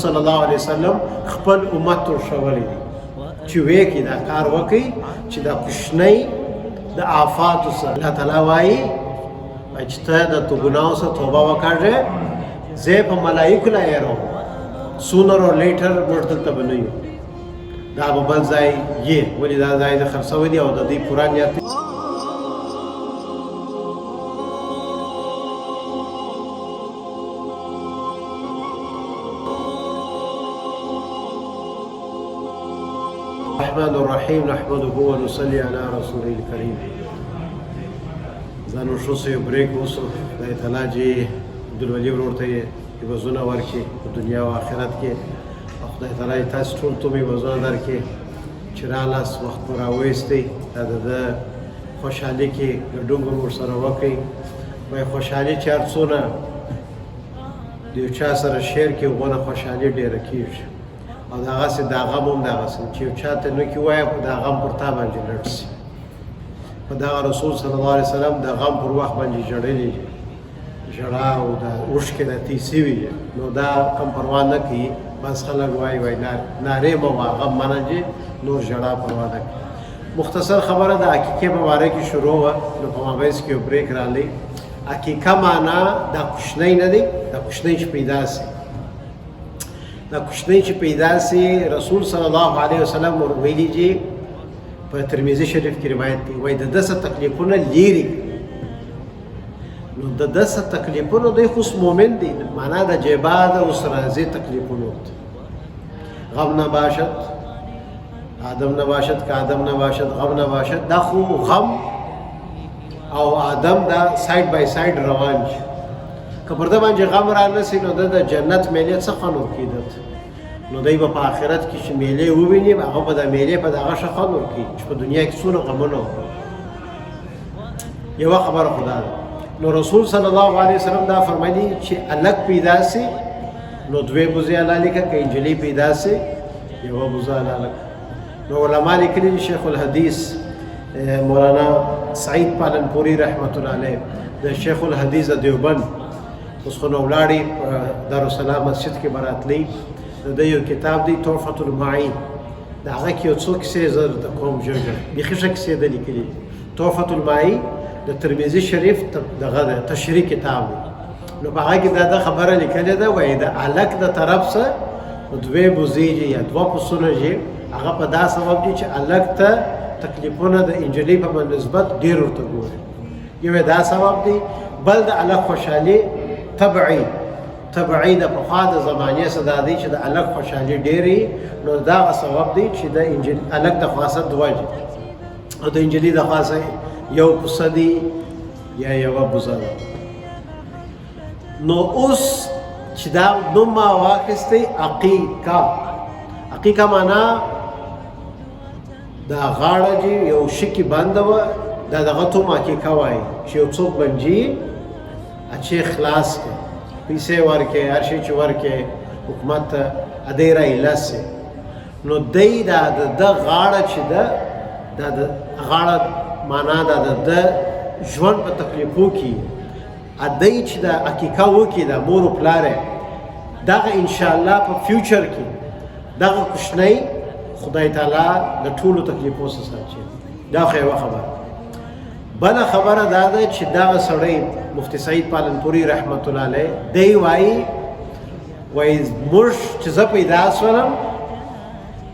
صلی الله علیه وسلم خپل امت ته ورښولی دی چې ویې کړي دا کار وکړي چې دا کوچنۍ د آفاتو څخه الله تعالی وایي چې ته د ګناهو څخه توبه وکړې زه په ملایکو نه یېروم سونر اور لیټر موږ دلته به نه یو دا به بل ځای یې ولې دا ځای د خرڅوی دی او د دې پوره نیت الرحمن الرحیم نحمده ونصلي على رسوله الكریم ځان وشوسه یو بریک وسو خدای تعالی چې عبدالولي ورور ته یې عوضونه ورکړي په دنیا او آخرت کې او خدای تعالی تاسو ټول ته عوضونه درکړي چې رالاس وخت مو راویستی دا د خوشحالي کې ګډون به ورسره وکړئ وایي خوشحالي چې هر څونه د یو چا سره شیر کې هغونه خوشحالي ډېره کېږي او دغسې دا غم هم دغسې چې یو چا ته نه کې وایه خو دا غم پر تا باندې لړ شي په دغه رسول صلی الله علیه وسلم د غم پر وخت باندې ژړلي ژړا او د اوښکې د تیسې وي نو دا کم پروا نه کوي بس خلک وایي نارې مه وه غم منه چې نور ژړا پروا نه کوي مختصر خبره د عقیقې په باره کې شروع وه نو په مابینځ کې یو بریک راغلی عقیقه معنا دا کوچنی نه دی دا کوچنی چې پیدا سي دا کوچنی چې پیدا سي رسول صلی الله علیه وسلم ویلي چې په ترمذي شریف کې روایت دی وایي د ده څه تکلیفونه لرې نو د ده څه تکلیفونه دی خو مؤمن دی معنا د جیبا د اوس راځي تکلیفونه غم نباشد آدم نباشد که آدم نباشد غم نباشد دا خو غم او آدم دا ساید بای ساید روان شي که پر ده باندې غم را نسي نو د جنت میلې څه خوند ورکوي نو دی به په آخرت کې چې میلې وویني هغه به د میلې په دغه ښه خوند ورکوي چې په دنیا کې څونه غمونه یوه خبره خو دا ده نو رسول صلی الله علیه وسلم دا فرمایي چې هلک پیدا سي نو دوې بوزې الله لیکه که نجلۍ پیدا سي یوه بوزه الله لیکه نو علما لیکلي دي شیخ الحدیث مولانا سعید پالنپوري رحمت الله علیه د شیخ الحدیث د دیوبند اوس خو نو ولاړې دارالسلام مسجد کې به راتلی د یو کتاب دی تحفة المعین د هغه کې یو څو کیسې زه درته کوم ژر بیخي ښه کیسې ده لیکلي تحفة المعین د ترمذي شریف دغه ده تشریح کتاب دی نو په هغه کې دا خبره لیکلې ده وایي د هلک د طرف څه دوې بوزې یا دوه پسونه چې هغه په دا سبب دي چې هلک ته تکلیفونه د نجلۍ په نسبت ډېر ورته ګوري یو دا سبب دی بل د هلک خوشحالي طبعی د پخوا د زمانې څخه دا دی چې د هلک خوشحالي ډېرې نو دغه سبب دی چې د هلک د خاصه دوه او د نجلۍ د خاصه یو پسه دی یا یوه بوزه ده نو اوس چې دا نوم ما واخیستی عقیقه معنا دا غاړه چې یو شکي بنده وه دا دغه ته هم عقیقه وایي چې یو څوک بنجي اچې خلاص کړي پیسې ورکړي هر شی چې ورکړي حکومت ته ادی رایله سي نو دی دا د غاړه چې ده دا د غاړه معنا دا د ژوند په تکلیفو کې ادی چې دا عقیقه وکړي دا مور و پلار دغه انشاءالله په فیوچر کې دغه کوچنی خدای تعالی د ټولو تکلیفو څخه ساتي دا خو یوه خبره بله خبره دا ده چې دغه سړی مفتی سعید پالنپوري رحمت الله علیه دی وایي موږ چې زه پیدا شولم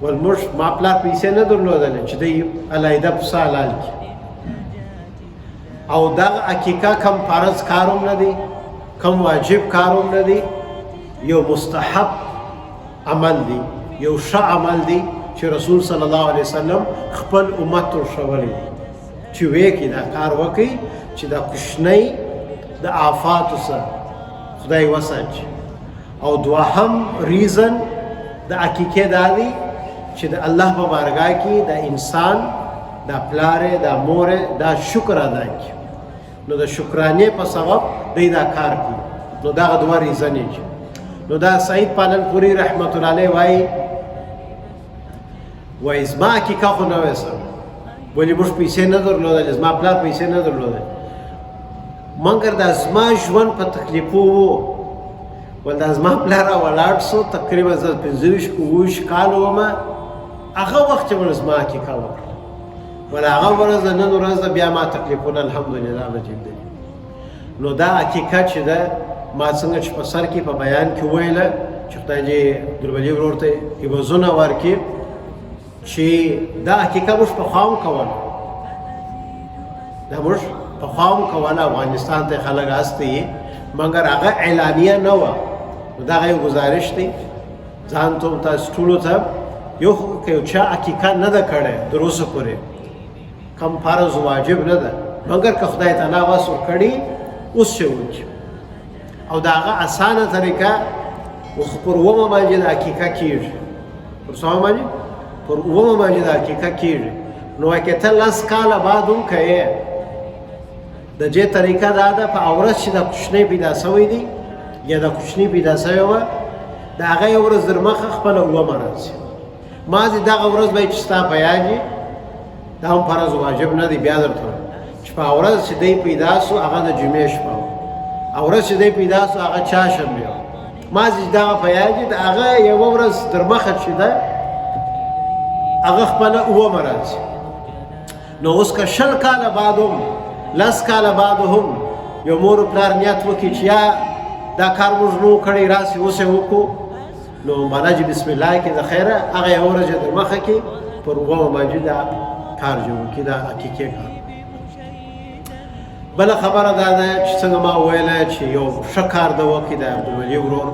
موږ ما پلار پیسې نه درلودلې چې دی علیحده پسه حلال کړي او دغه عقیقه کم فرض کار هم نه دی کم واجب کار هم نه دی یو مستحب عمل دی یو ښه عمل دی چې رسول صلی الله علیه وسلم خپل امت ته ورښولی دی چې ویې کړي دا کار وکړي چې دا کوچنی د آفاتو څخه خدای وساتي او دوهم ریزن د عقیقې دا دی چې د الله په بارګاه کې د انسان دا پلار دا مور دا شکر ادا کړي نو د شکرانې په سبب دی دا کار کوي نو دغه دوه ریزنې نو دا سعید پالنپوري رحمت الله علیه وایي زما عقیقه خو نه وې سم ولې موږ پیسې نه درلودلې زما پلار پیسې نه درلودلې مګر دا زما ژوند په تکلیفو و ول دا زما پلار ولاړ سو تقریبا زه 25 کال ومه هغه وخت چې ول زما عقیقه وکړه ول هغه ورځ نن ورځ بیا ما تکلیفونه الحمدلله نجیب دی نو دا عقیقه چې ده ما څنګه چې په سر کې په بیان کې وویله چې خدای دې عبدالولي ورور ته عوضونه ورکړي چې دا عقیقه موږ پخوا هم کوله دا موږ پخوا هم کوله افغانستان ته خلک هستي مګر هغه اعلانیه نه وه نو دغه یو گزارش دی ځان ته تاسو ټولو ته یو که چا عقیقه نه ده کړې تر اوسه پورې کم فرض واجب نه ده مګر که خدای تعالی واس ورکړي اوس چې وکړي او د هغه اسانه طریقه پر اومه باندې د عقیقه کېږي پر څه باندې پر اومه باندې د عقیقه کېږي نو که ته 10 کاله بعد هم کوې د دې طریقه دا ده په اورس چې د کوچنی پیدا سوی دی یا د کوچنی پیدا سوی وه د هغه یو ورځ در مخه خپله اومه راځي مازې دغه ورځ به چې ستا په یاد وي دا هم فرض واجب نه دی بیا درته چې په ورځ چې دی پیدا سو هغه د جمعې شپه وه او ورځ چې دی پیدا سو هغه چهارشنبې وه مازې دغه په یاد وي د هغه یوه ورځ در مخه چې ده هغه خپله اومه راځي نو اوس که 20 کاله بعد هم 10 کاله بعد هم یو مور و پلار نیت وکړي چې یا دا کار موږ نو کړی راسي اوس یې وکړو نو معنا چې بسم الله کې د خیره هغه یوه ورځ در مخه کې پر اومه باندې دا کار جوړ کړي دا عقیقې کار بله خبره دا ده چې څنګه ما وویله چې یو ښه کار ده وکړي د عبدالولي ورور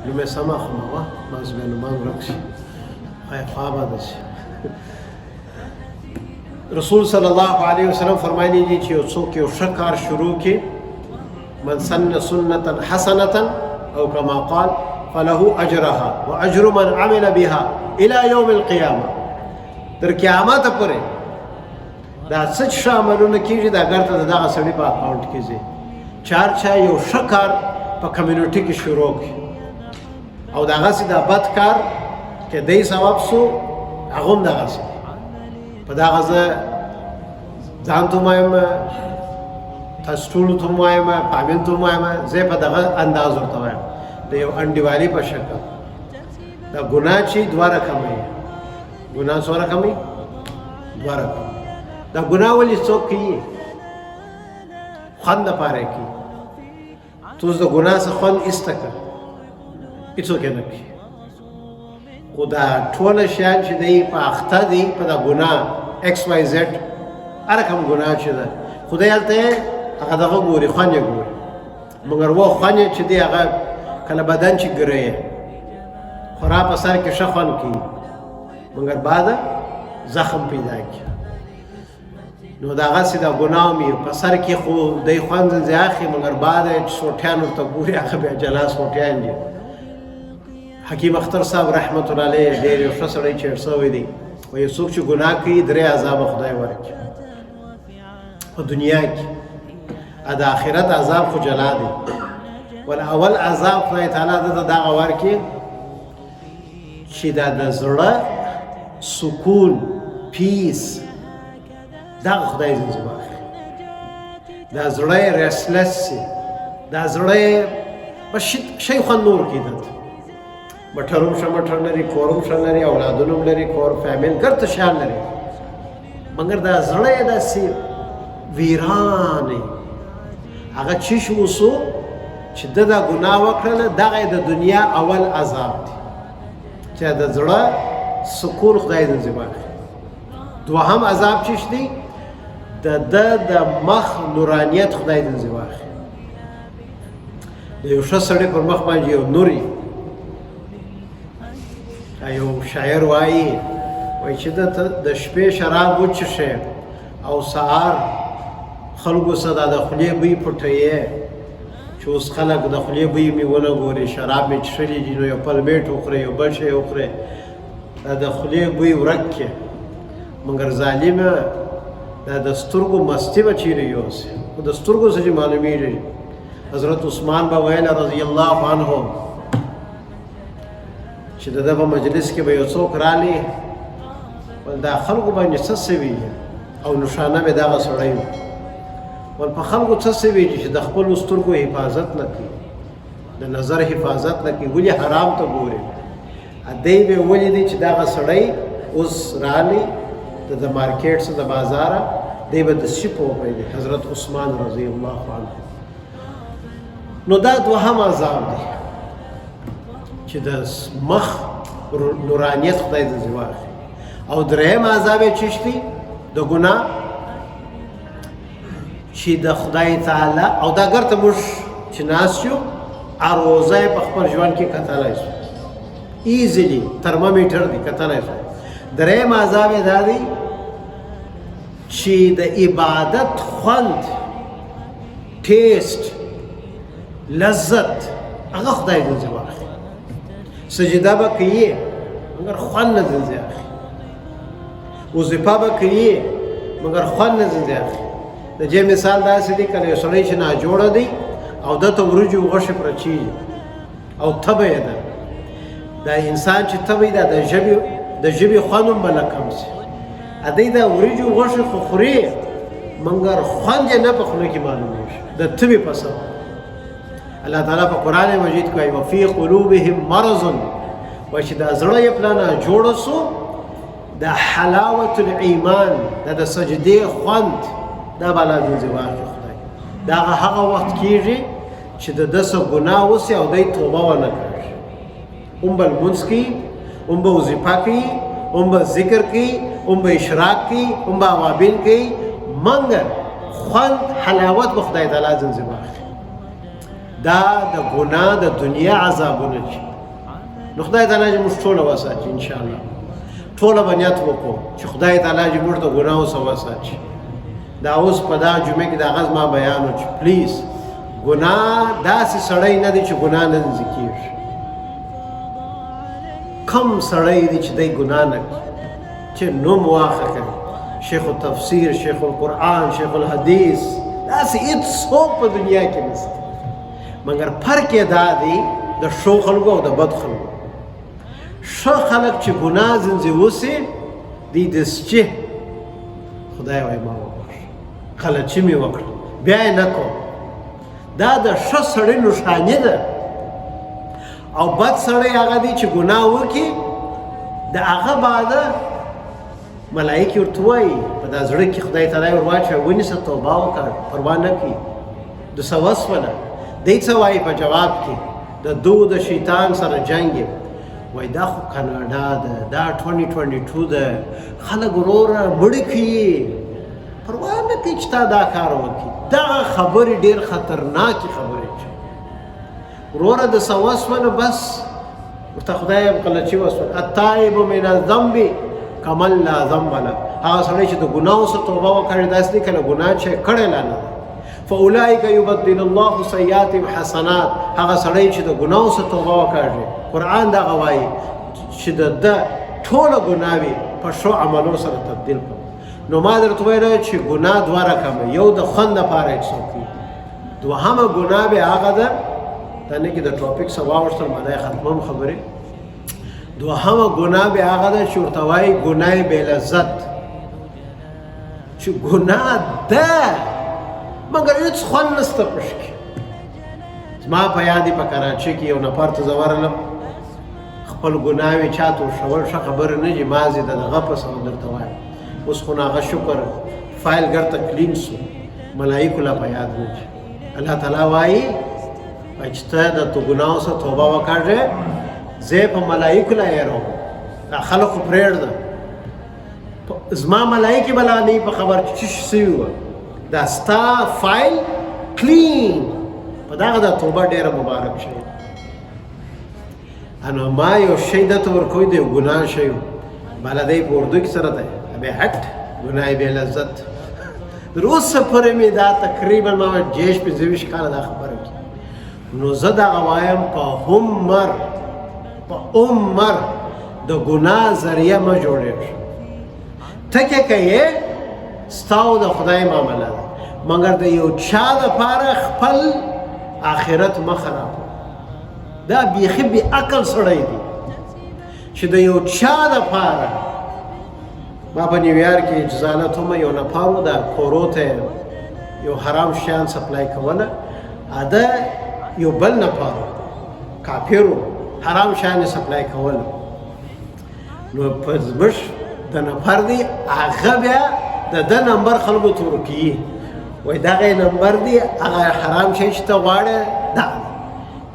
نوم یې سمه خو ما وه مازبې نومان ورک شي ښایي خوا به ده شي رسول صلی الله علیه وسلم فرمایلی دي چې یو څوک یو ښه کار شروع کړي من سن سنة حسنة او كما قال فله اجرها واجر من عمل بها الى يوم القيامه تر قیامت پورې دا څه چې عملونه کیږي دا ګرته دغه سړي په اکاونټ کې ځي چا یو ښه کار په کمیونټي کې شروع کړي او دغسې دا بد کار که دی سبب سو هغه هم دغسې په دغه زه ځان ته وایم تاسو ټولو ته وایم پامین ته وایم زه په دغه انداز ورته وایم د یو انډیوالي په شکل دا ګناه چې دوه رقمه وي ګناه څو رقمه وي دوه رقمه دا ګناه ولې څوک کوي خوند دپاره یې کوي تو اوس د ګناه څخه خوند ایسته کړه هېڅوک یې نه کوي خو دا ټوله شیان چې دی په اخته دي په دا ګناه ایکس وای زیډ هر رقم ګناه چې ده خدای هلته هغه دغه ګوري خوند یې ګوري مګر و خوند یې چې دی هغه کله بدن چې ګرې خورا په سر کې ښه خوند کوي مګر بعده زخم پیدا کوي نو دغسې دا ګناه مې په سر کې خو دی خوند ځنځې اخلي مګر بعده چې سوټیان ورته ګوري هغه بیا جلا سوټیان دي حکیم اختر صاحب رحمت الله علیه ډېر یو ښه سړی چېړ شوی دی وایي څوک چې ګناه کوي 3 عذابه خدای ورکړي په دنیا کې د آخرت عذاب خو جلا دی ول اول عذاب خدای تعالی دته دغه ورکړي چې دا د زړه سکون پیس دغه خدای ځنځ واخلي دا زړه ریسلس سي دا زړه په شی خوند نور کېدت مټر هم ښه مټر لري کور هم ښه لري اولادونه هم لري کور فیمل ګرته شیان لري مګر دا زړه یې داسې ویران هغه چی شو سو چې د دا ګناه وکړله دغه د دنیا اول عذاب دی چې د زړه سکون خدای ځنځ واخلي دوهم عذاب چیش دی د مخ نورانیت خدای ځنځ واخلي د یو ښه سړي پر مخ باندې یو نوري یو شاعر وایي چې د شپې شراب وڅښې او سهار خلکو سره د خولې بوی پټوې چې اوس خلک د خولې بوی مې ونه ګوري شراب مې څښلي دي نو یو پلمېټ وخورې یو بل شی وخورې دا د خولې بوی ورک کړې مګر ظالمه دا د سترګو مستي به چیرې یوسې خو د سترګو څه چې معلومېږي حضرت عثمان به ویله رضی الله عنه چې د ده په مجلس کې به یو څوک رالی ول دا خلکو باندې څه سوي او نښانه مې دغه سړی ول په خلکو څه سوي چې د خپلو سترګو حفاظت نه کوي د نظر حفاظت نه کوي ولې حرام ته ګوري دی به ولیدي چې دغه سړی اوس رالی د مارکیټ څخه د بازاره دی به د شي په وپیږي حضرت عثمان رضی الله عنه نو دا دوهم عذاب دی چې د مخ نورانیت خدای د زواخ او دریم عذاب یې چشتي د ګناه چې د خدای تعالی او دا ګرته موږ چې ناس یو اروزه په خپل ژوند کې کتلای شو ایزلی ترمامیټر دی کتلای شو دریم عذاب یې دا دی چې د عبادت خوند ټیسټ لذت هغه خدای د زواخ سجده به کوي مګر خوند نه ځي وظیفه به کوي مګر خوند نه ځي د دې مثال داسې دی کله یو سړی چې ناجوړه دی او دته ورجو غوښه پرچی او تبه ده دا انسان چې تبه ده د ژبې خوند هم بل کم شي ا دې دا ورجو غوښه خو خوري مګر خوند نه په خله کې معلومه شي د تبه په سبب الله تعالی په قران مجید کې او فی قلوبهم مرض و چې دا زړه یې پلانه جوړ سو د حلاوت الایمان د سجدې خوند دا بالا د زواج خدای دا هغه وخت کېږي چې د دسه ګناه وسي او د توبه ونه کوي بل منځ کې به وظیفه کوي به ذکر کوي به اشراق کوي به اوابین کوي مګر خوند حلاوت به خدای تعالی د زواج دا د ګناه د دنیا عذابونه دي نو خدای تعالی موږ ټول وساتي ان شاء الله ټول باندې وکړو چې خدای تعالی موږ ته ګناه وساتي دا اوس په دا جمعه کې دا غز ما بیان وکړ پلیز ګناه داسې سړی نه دی چې ګناه نه ذکر کم سړی دی چې دی ګناه نه چې نوم واخه کوي شیخ التفسیر شیخ القرآن شیخ الحدیث داسې هیڅ څوک په دنیا کې نشته مګر فرق یې دا دی د ښو خلکو او د بد خلکو ښه خلک چې ګناه زنځي وسي دی دسچې خدای وایي ما کله چې مې وکړ بیا یې نه کوم دا د ښه سړي نښانې ده او بد سړی هغه دی چې ګناه وکړي د هغه بعده ملایکې ورته وایي په دا زړه کې خدای تعالی ور واچوي ونیسه توبه وکړه پروا نه کړي د څه وسوله دی څه وایي په جواب کې د دو د شیطان سره جنګ وایي دا خو کاناډا ده دا 2022 ده خلک وروره مړه کوي پروا نه کوي چې تا دا کار وکړي دغه خبرې ډېر خطرناکې خبرې دي وروره د څه وسوله بس ورته خدای قلچي وسوله التائب من الذنب کمن لا ذنب له هغه سړی چې د ګناهو څخه توبه وکړي داسې دی که له ګناه چې کړی لا نه فاولئک یبدل الله سیئاتهم حسنات هغه سړی چې د ګناهو څخه توبه وکړي قرآن دغه وایي چې د ټوله ګناوې په ښو عملو سره تبدیل کړي نو ما درته ویل چې ګناه دوه رقمه یو د خوند لپاره یې څوک کوي دوهمه ګناه به هغه ده دا نه کې د ټاپک څه واوښتل معنی ختمم خبرې دوهمه ګناه به هغه ده چې ورته وایي ګناه بې لذت چې ګناه ده مګر هېڅ خوند نشته پش کې زما په یاد په کراچۍ کې یو نفر ته زه ورغلم خپل ګناوې چاته ورښول ښه خبره نه دي مازې د دغه په سبب درته وایم اوس خو هغه شکر فایل ګرته کلین سو ملایکو لا په یاد نه دي الله تعالی وایي چې ته د تو ګناهو څخه توبه وکړې زه په ملایکو لا یېروم دا خلکو پرېږده زما ملایکې به لا نه په خبر چې څه سوي وه دا ستا فایل کلین په دغه د توبه ډېره مبارک شی نو ما یو شی درته ورکوي د یو ګناه شی بالا دی په اردو کې سره دی به حټ ګناه بې لذت تر اوسه پورې مې دا تقریبا ما جیش په 20 کاله دا خبره کې نو زه دغه وایم په عمر د ګناه ذریعه مه جوړېږي ټکې کوې ستا او د خدای معامله ده مګر د یو چا دپاره خپل آخرت مه خرابوه دا بیخي بې عقل سړی دی چې د یو چا دپاره ما په نیویارک کې جزالت هم یو نفر و د کورو ته یو حرام شیان سپلای کوله ده یو بل نفر کافرو حرام شیان سپلای کول. نو په زموږ د نفر دی هغه بیا د ده نمبر خلکو ته ورکوي، وایي دغه نمبر دی هغه حرام شی چې ته غواړې دا.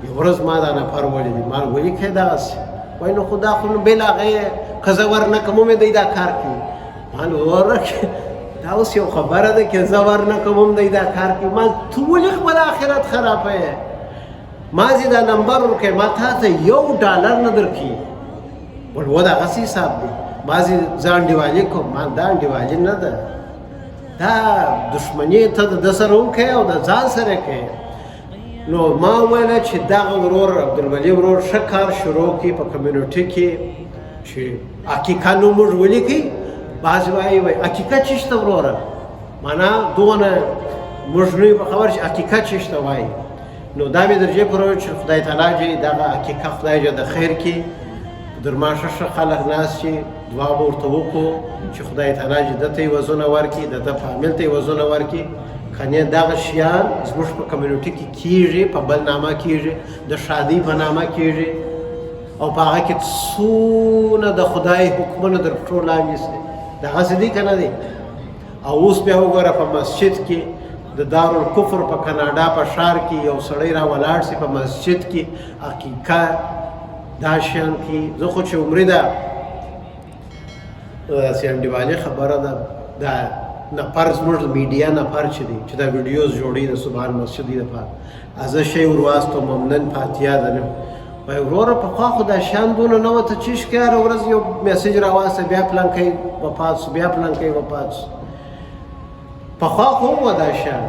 یو ورځ ما دا نفر ولیدي، ما ولیکئ دغسې، وایي نو خو دا خو نو بل هغه که زه ورنه کړم هم دی دا کار کوي. ما ورکړې دا اوس یو خبره ده که زه ورنه کړم هم دی دا کار کوي. ما ته ولې خپل آخرت خرابوې؟ ما زی دا نمبر ورکړې، ما تا ته $1 نه درکوي. و دغسې حساب دی. ما زی زه انډیوالي کوم، ما دا انډیوالي نه ده، دا دښمني ته د ده سره وکړې او د ځان سره کوې. نو ما وویله چې دغه ورور عبدالولي ورور ښه کار شروع کړي په کمیونټي کې چې عقیقه نوم موږ ولیکئ. بعضې وایي عقیقه څه شته وروره؟ معنا دونه موږ نه یو په خبر چې عقیقه څه شته وایي. نو دا مې درجې پورې وویل چې خدای تعالی دې دغه عقیقه خدای دې د خیر کړي. در ما ښه خلک ناست چې دعا به ورته وکړو چې خدای تعالی دې ده ته یې وزونه ورکړي، د ده فامیل ته یې وزونه ورکړي. کنې دغه شیان زموږ په کمیونټي کې کېږي، په بل نامه کېږي، د شادۍ په نامه کېږي او په هغه کې څونه د خدای حکمونه در پښو لاندې شي. دغسې دی که نه دی؟ او اوس بیا وګوره په مسجد کې د دارالکفر په کاناډا په ښار کې یو سړی را ولاړ سي په مسجد کې عقیقه دا شیان کوي. زه خو چې عمرې ده داسې انډیوالي خبره ده، دا نفر زموږ د میډیا نفر چې دی چې دا ویډیوز جوړوي د سبحان مسجدي دپاره، زه شی ورواستوم نن فاتحه ده نه. وایي وروره پخوا خو دا شیان دونه نه وه، ته چې ښکې هره ورځ یو میسیج راواستې بیا پلانکی وفات سو، بیا پلانکی وفات سو. پخوا خو هم وه دا شیان،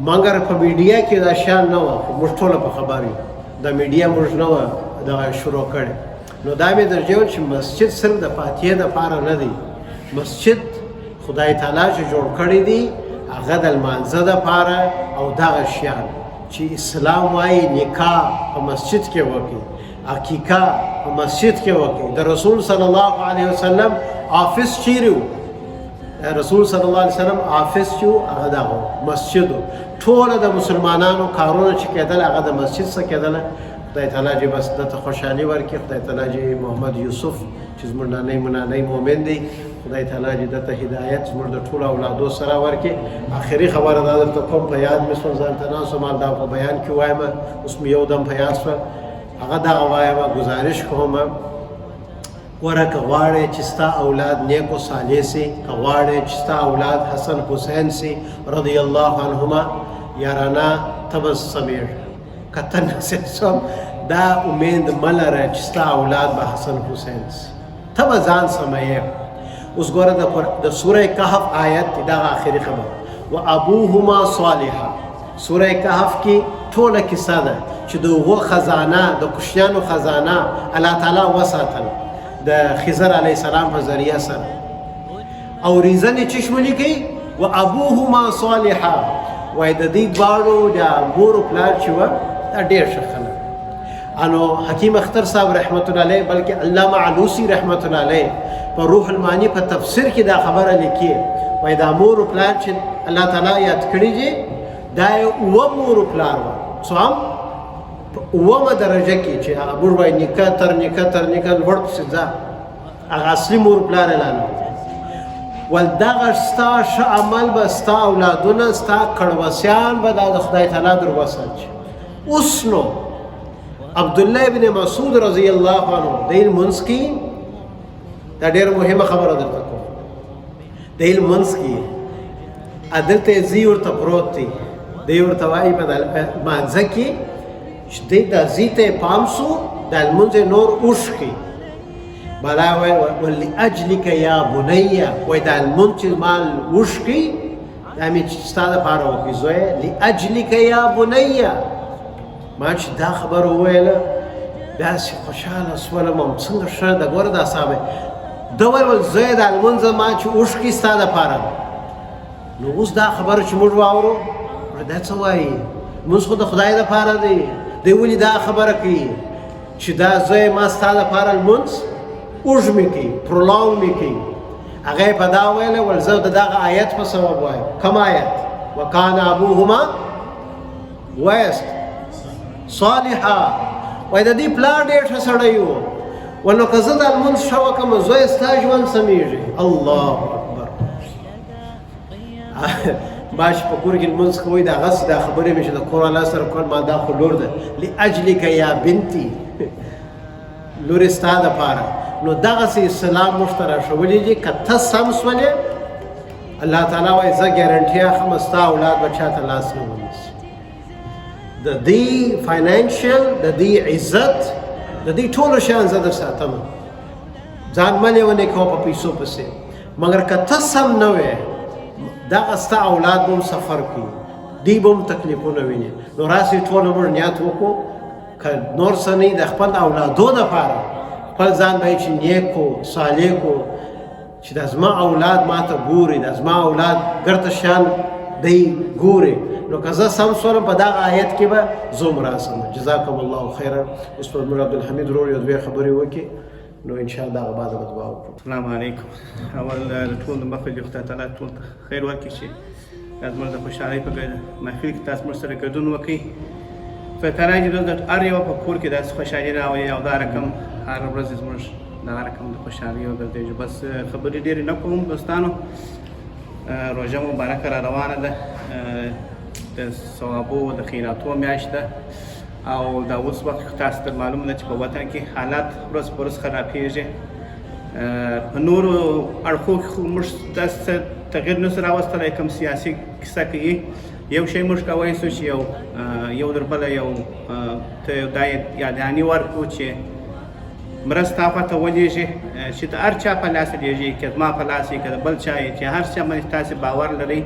مګر په میډیا کې دا شیان نه وه، خو موږ ټوله په خبر یو. دا میډیا موږ نه وه دغه شروع کړې. نو دا مې درجې ویل چې مسجد صرف د فاتحې دپاره نه دی، مسجد خدای تعالی چې جوړ کړی دی هغه د لمانځه دپاره او دغه شیان چې اسلام وایي نکاح په مسجد کې وکړي، عقیقه په مسجد کې وکړي. د رسول صلی الله علیه وسلم آفس چیرې و؟ رسول صلی الله علیه وسلم آفس چې و هغه دغه مسجد و. ټوله د مسلمانانو کارونه چې کېدل هغه د مسجد څخه کېدله. خدای تعالی چې بس دته خوشحالي ورکړي. خدای تعالی چې محمد یوسف چې زموږ نانی منانی مؤمن دی، خدای تعالی چې دته هدایت زموږ د ټولو اولادو سره ورکړي. آخري خبره دا درته کوم، په یاد مې شول ځان ته ناست وم، دا په بیان کې وایم، اوس مې یو دم په یاد شوه، هغه دغه وایم. ګزارش کوم ګوره که غواړې چې ستا اولاد نیک و صالح سي، که غواړې چې ستا اولاد حسن حسین سي رضی الله عنهما، یارانه ته به سمیږه. که ته نصیب شم دا امید مه لره چې ستا اولاد به حسن حسین سي، ته به ځان سمیې. اوس ګوره د سوره کهف آیت دی، دغه آخري خبره و ابوهما صالحا. سوره کهف کې ټوله کیسه ده چې د هغو خزانه، د کوشنیانو خزانه الله تعالی وساتله د خضر علیه السلام په ذریعه سره، او ریزن یې چشم لیکي و ابوهما صالحا. وایي د دې دواړو د مور و پلار چې وه دا ډېر ښه خلک. انو حکیم اختر صاحب رحمت الله علیه بلکې علامه علوسی رحمت الله علیه په روح المانی په تفسیر کې دا خبره لیکي. وایي دا مور و پلار چې الله تعالی یاد کړي دي دا یې اووه مور و پلار وه، څو هم په اوومه درجه کې چې هغه موږ وایي نیکه تر نیکه تر نیکه لوړ پسې ځه، هغه اصلي مور و پلار اعلان ول دغه ستا ښه عمل به ستا اولادونه ستا کړوسیان به دا د خدای تعالی در وسات شي. اوس نو عبدالله ابن مسعود رضی الله عنه د لمونځ کې دا ډېره مهمه خبره درته کوم، د لمونځ کې دلته ځي ورته پروت دی، دی ورته وایي په لمانځه کې چې دی دا ځي ته یې پام سو دا لمونځ نور اوښکي. بلا وایي ولأجلک یا بنیه، وایي دا لمونځ چې مال اوښکي دا مې چې ستا دپاره وکړي زویه، لأجلک یا بنیه. ما چې دا خبره وویله داسې خوشحاله شولم، هم څنګه ښه ده. ګوره دا صحابه ده ویل زویه دا لمونځ ما چې اوښکي ستا دپاره. نو اوس دا خبره چې موږ واورو دا څه وایي؟ لمونځ خو د خدای دپاره دی. دی ولې دا خبره کوي چې دا زویه ما ستا دپاره لمونځ اوږ مې کوي، پرولانګ مې کوي. هغه یې په دا ویله ول زه د دغه آیت په سبب وایم. کوم آیت؟ وکان ابوهما وایست صالحا. وایي د دې پلار ډېر ښه سړی و ونو که زه دا لمونځ ښه وکړم زویه ستا ژوند سمیږي. الله اکبر. باش په کور کې لمونځ کوئ د هغسې دا خبرې مې چې د کور والا سره کول ما دا خو لور ده لاجلک یا بنتي لورې ستا دپاره. نو دغسې اسلام موږ ته راښولی دي که ته سم سولې الله تعالی وایي زه ګارنټي اخلم ستا اولاد به چا ته لاس نه ونیسي. د دې فاینانشل د دې عزت د دې ټولو شیان زه در ساتم. ځان مه لیونی کوه په پیسو پسې مګر که ته سم نه وې دغه ستا اولاد به هم سفر کوي دوی به هم تکلیفونه ویني. نو راسې ټول عمر نیت وکړو که نور څه نه د خپل اولادو دپاره خپل ځان به یې چې نیک کو صالح کو چې دا زما اولاد ما ته ګوري دا زما اولاد ګرته شیان دی ګوري. نو که زه سم سولم په دغه آیت کې به زه هم راسم. جزاکم الله خیرا. اوس پر میر عبدالحمید ورور یو دوې خبرې وکړي نو انشاءالله هغه بعد به دعا وکړو. السلام علیکم. اول د ټول د مخه دې خدای تعالی ټول ته خیر ورکړي چې دا زموږ د خوشحالۍ په محفل کې تاسو موږ سره ګډون وکړئ. خدای تعالی دې د هر یو په کور کې داسې خوشحالي راولي او دا رقم هر ورځ زموږ دغه رقم د خوشحالۍ وګرځي. بس خبرې ډېرې نه کوم دوستانو. روژه مبارکه را روانه ده د ثوابو د خیراتو میاشت ده او دا اوس وخت تاسو ته معلومه ده چې په وطن کې حالات ورځ په ورځ خرابېږي. په نورو اړخو کې خو موږ داسې تغیر نه سو راوستلی کوم سیاسي کیسه کوي یو شی موږ کولی سو چې یو در بله یو ته دا یاداني ورکړو چې مرسته هغه ته ولېږي چې د هر چا په لاس لېږي که زما په لاس وي که د بل چا وي چې هر چا باندې تاسې باور لرئ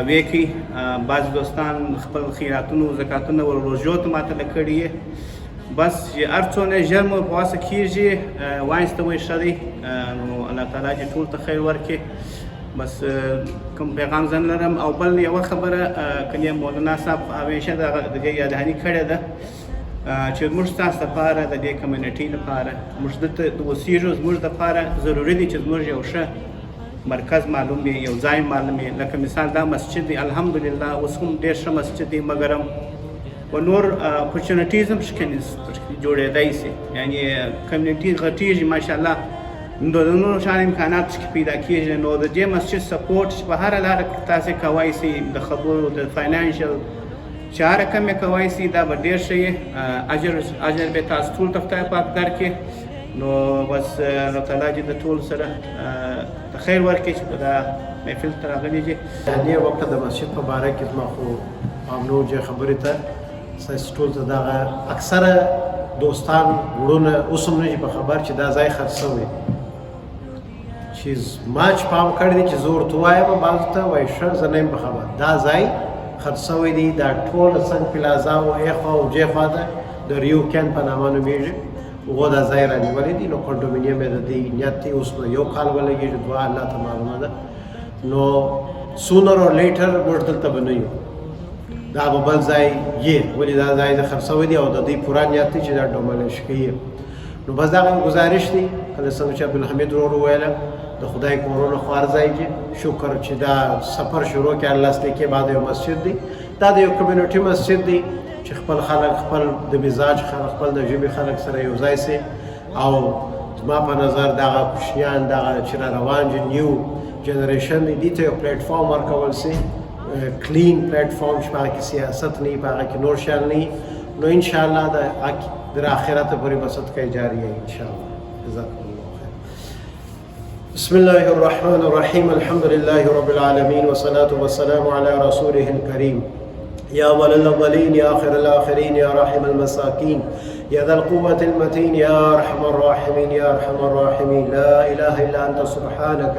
ویې کوي. بعض دوستان خپل خیراتونو زکاتونه ور روژو ته ماته کړي بس چې هر څونه ژر مو په واسه کېږي وایسته وایي ښه دی. نو الله تعالی چې ټول ته خیر ورکړي. بس کوم پیغام زه لرم. او بل یوه خبره کنې مولانا صاحب همیشه د دې یادهاني کړې ده چې موږ ستاسو لپاره د دې کمیونټۍ لپاره موږ دلته اوسېږو زموږ دپاره ضروري دی چې زموږ یو ښه مرکز معلوم وي یو ځای معلوم وي. لکه مثال دا مسجد دی الحمدلله اوس هم ډېر ښه مسجد دی مګر هم و نور اپورچونټیز هم شکن جوړېدی سي یعنې کمیونټي غټېږي ماشاءالله نو د نورو شان امکانات چې پیدا کېږي. نو د دې مسجد سپورټ په هره لاره تاسې کوی سئ د خبرو د فاینانشل چې هر رقم یې کوی سئ دا به ډېر ښه یې اجر به تاسو ټول ته خدای پاک درکړي. نو بس الله تعالی دې د ټول سره د خیر ورکړي چې په دا محفل ته راغلي دي. دې وخت د مسجد په باره کې زما خو پام چې خبرې ته ستاسو ټول ته دغه اکثره دوستان وروڼه اوس هم نه په خبر چې دا ځای خرڅ شوی چې ما چې پام کړی دی چې زه ورته وایم بعضو ته وایي ښه زه نه یم په خبر دا ځای خرڅ شوی دی. دا ټوله څنګ پلازا و ایخوا او جیخوا ده د ریو کین په نامه نومېږي. هغو دا ځای رانیولی دی. نو کنډومینیم یې د دې نیت دی اوس به یو کال ولګېږي دوه الله ته معلومه ده. نو سونر اور لیټر موږ دلته به نه یو دا به بل ځای یې ولې دا ځای د خرڅ شوی دی او د دوی پوره نیت دی چې دا ډوملیش کوي. نو بس دغه ګزارش دی کله څنګه چې عبدالحمید ورور وویله د خدای کورونه خو هر ځای دی. شکر چې دا سفر شروع کړه الله سلیکې بعد یو مسجد دی دا د یو کمیونټي مسجد دی چې خپل خلک خپل د مزاج خلک خپل د ژبې خلک سره یو ځای سي. او زما په نظر دغه کوشنیان دغه چې را روان دي نیو جنریشن دی دې ته یو پلیټفارم ورکول سي کلین پلیټفارم چې په هغه کې سیاست نه وي په هغه کې نور شیان نه وي. نو انشاءالله د آخرت پورې به صدقه جاریه انشاءالله. جزاکم الله خیر. بسم الله الرحمن الرحیم الحمد لله رب العالمین والصلاة والسلام علی رسوله الکریم يا أول الأولين يا آخر الآخرين يا راحم المساكين يا ذا القوة المتين يا أرحم الراحمين يا أرحم الراحمين لا إله إلا أنت سبحانك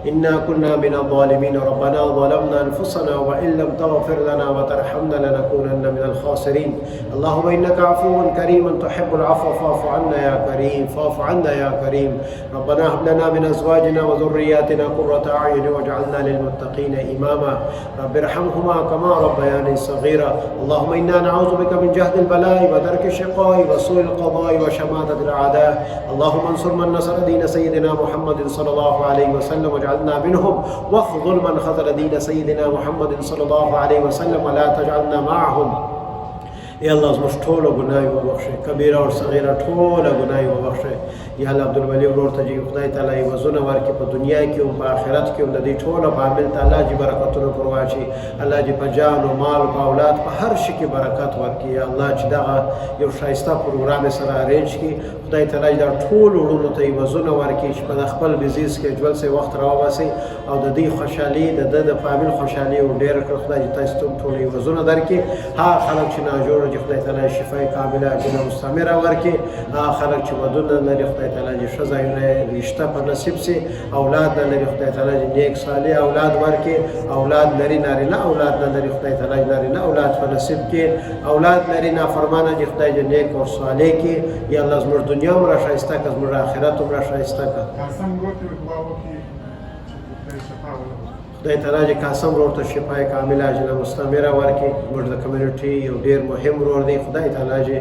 إنا كنا من الظالمين ربنا ظلمنا أنفسنا وإن لم تغفر لنا وترحمنا لنكونن من الخاسرين اللهم إنك عفو كريم تحب العفو فاعف عنا يا كريم فاعف عنا يا كريم ربنا هب لنا من أزواجنا وذرياتنا قرة أعين واجعلنا للمتقين إماما رب ارحمهما كما ربياني صغيرا اللهم إنا نعوذ بك من جهد البلاء ودرك الشقاء وسوء القضاء وشماتة الأعداء اللهم انصر من نصر دين سيدنا محمد صلى الله عليه وسلم واجعلنا منهم واخذل من خذل دين سيدنا محمد صلى الله عليه وسلم ولا تجعلنا معهم یا الله زموږ ټوله ګناهي وبخښئ، کبیره او صغیره ټوله ګناهي وبخښئ. یا الله عبدالولي ورور ته چې خدای تعالی عوضونه ورکړي په دنیا کې هم په آخرت کې هم د دې ټوله په عامل ته الله جي برکتونه پر واچي. الله جي په جان او مال او په اولاد په هر شي کې برکت ورکړي. یا الله چې دغه یو ښایسته پروګرام یې سره ارینج کړي، خدای تعالی دا ټول وروڼو ته عوضونه ورکړي چې په خپل بزنس کې جول سي وخت راوباسي او د دې خوشحالي د فامیل خوشحالي او ډېر کړ. خدای تاسو ته ټول عوضونه درکړي. هغه خلک چې ناجوړه دي خدای تعالی شفای کامله عاجله مستمره ورکړي. هغه خلک چې ودونه لري خدای تعالی دې ښه ځایونه رشته په نصیب سي. اولاد نه لري خدای تعالی دې نیک صالح اولاد ورکړي. اولاد لري نارینه اولاد نه لري خدای تعالی نارینه اولاد په نصیب کې. اولاد لري نافرمانه دي خدای دې نیک او صالح کې. یا الله زموږ دنیا هم را ښایسته کړه، زموږ آخرت هم را ښایسته کړه. خدای تعالی چې قاسم ورور ته شفای کامله عاجله مستمره ورکړي. زموږ د کمیونټي یو ډېر مهم ورور دی. خدای تعالی چې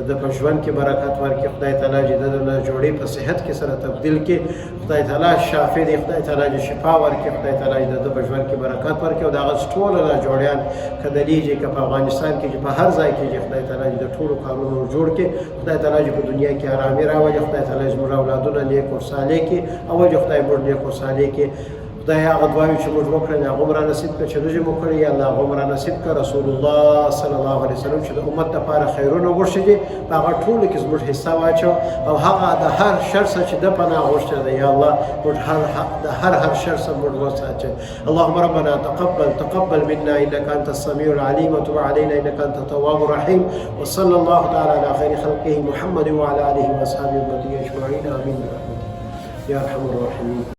د په ژوند کې برکت ورکړي. خدای تعالی چې د جوړې په صحت کې سره تبدیل کړي. خدای تعالی شافي دی. خدای تعالی چې شفا ورکړي. خدای تعالی چې د په ژوند کې برکت ورکړي او د هغه ټوله جوړیان که دلي چې په افغانستان کې چې په هر ځای کې چې خدای تعالی د ټولو کارونو جوړ کړي. خدای تعالی چې په دنیا کې آرامي راولي. خدای تعالی زموږ اولادونه نیک او صالح کړي او خدای موږ نیک او صالح کړي. خدای هغه دعاوې چې موږ وکړلې هغه هم را نصیب کړه، چې دوی مو کړي یا الله هغه هم را نصیب کړه. رسول الله صلی الله علیه وسلم چې د امت لپاره خیرونه غوښتي دي په هغه ټولو کې زموږ حصه واچو او هغه د هر شر څخه چې د پناه غوښتې ده یا الله موږ د هر شر څخه موږ وساتو. اللهم ربنا تقبل منا انك انت السميع العليم وتب علينا انك انت التواب الرحيم. وصلى الله تعالى على خير خلقه محمد وعلى اله واصحابه امته اجمعين امين برحمتك يا ارحم الراحمين.